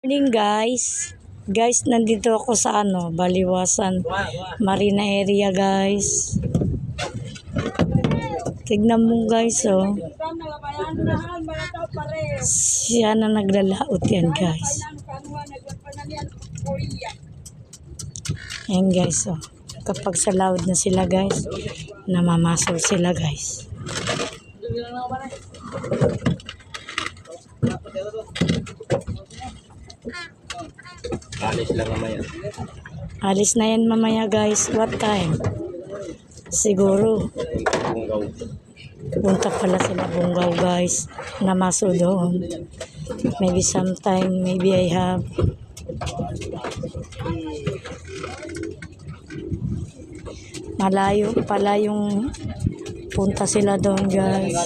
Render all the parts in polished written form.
Morning guys. Guys, nandito ako sa Baliwasan Marina area guys. Tignan mo guys oh. Siya na naglalaot yan guys. Yan guys oh. Kapag sa laod na sila guys, namamasol sila guys. Alis lang mamaya. Alis na yan mamaya guys. What time? Siguro Bunggaw. punta pala sila Bungaw guys. Namaso doon. Maybe sometime, maybe I have. Malayo pala yung punta sila doon guys.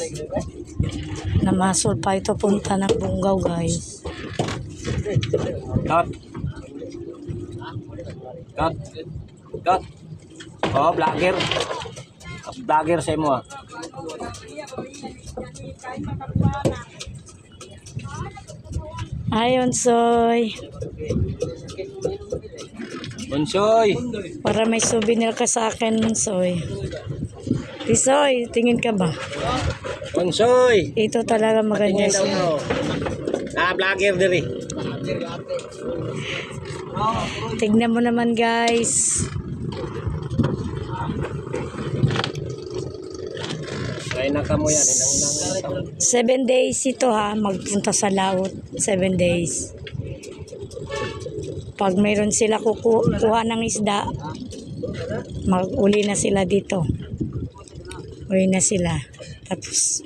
Namasol pa ito punta ng Bungaw guys. Cut. Cut. Cut. Oh, vlogger. Vlogger sa mo ah. Ayon soy. Bunsoy. Para may souvenir ka sa akin soy. Soy, tingin ka ba? Bunsoy. Ito talaga maganda Tingin daw siya. mo. Vlogger diri. Tignan mo naman guys. Try na ka mo yan. 7 days ito ha. Magpunta sa laot. 7 days. Pag mayroon sila kukuha ng isda, mag-uli na sila dito. Uli na sila. Tapos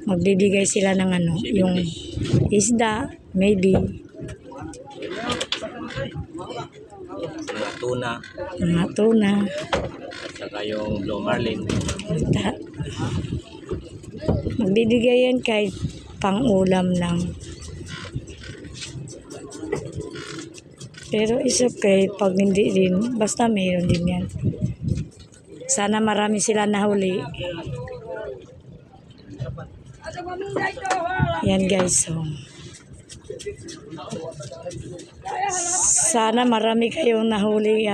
magbibigay sila ng yung isda, maybe. Mga tuna. Mga tuna. At saka yung blue marlin. Magbibigay yan kahit pang-ulam lang. Pero is okay pag hindi din. Basta mayroon din yan. Sana marami sila nahuli. Yan guys. So. Sana marami kayong nahuli.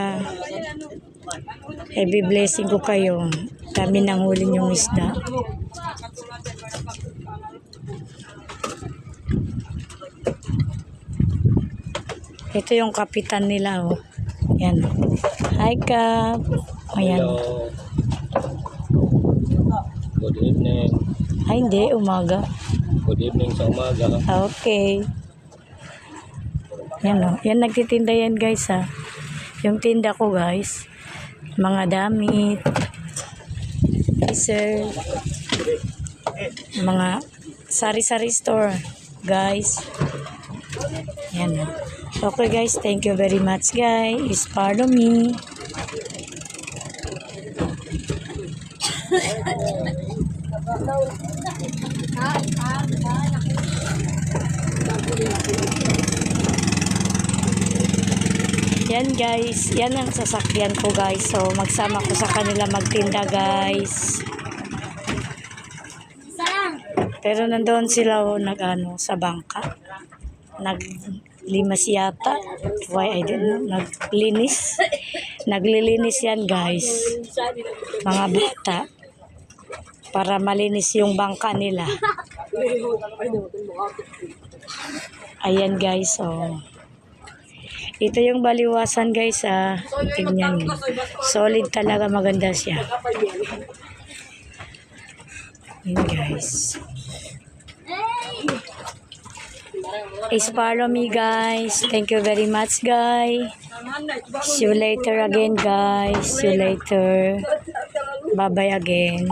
Heavy blessing ko kayo. Kami nang huli yung isda. Ito yung kapitan nila oh. Yan. Hi Kap. Ayan. Hello. Good evening. Ay hindi, umaga. Good evening sa umaga. Okay. Yan oh. Yan nagtitinda yan guys ha. Yung tinda ko guys. Mga damit. T-shirt. Mga sari-sari store guys. Yan oh. Okay guys, thank you very much guys. Pardon me. Yan guys, yan ang sasakyan ko guys. So magsama ko sa kanila magtinda guys. Pero nandoon sila sa bangka. Naglimas yata. Why I don't know. Naglinis. Naglilinis yan guys. Mga bata. Para malinis yung bangka nila. Ayan guys. Oh. Ito yung Baliwasan guys. Tingnan nyo. Solid talaga, maganda siya. Ayan guys. Please follow me guys. Thank you very much guys. See you later again guys. See you later. Bye bye again.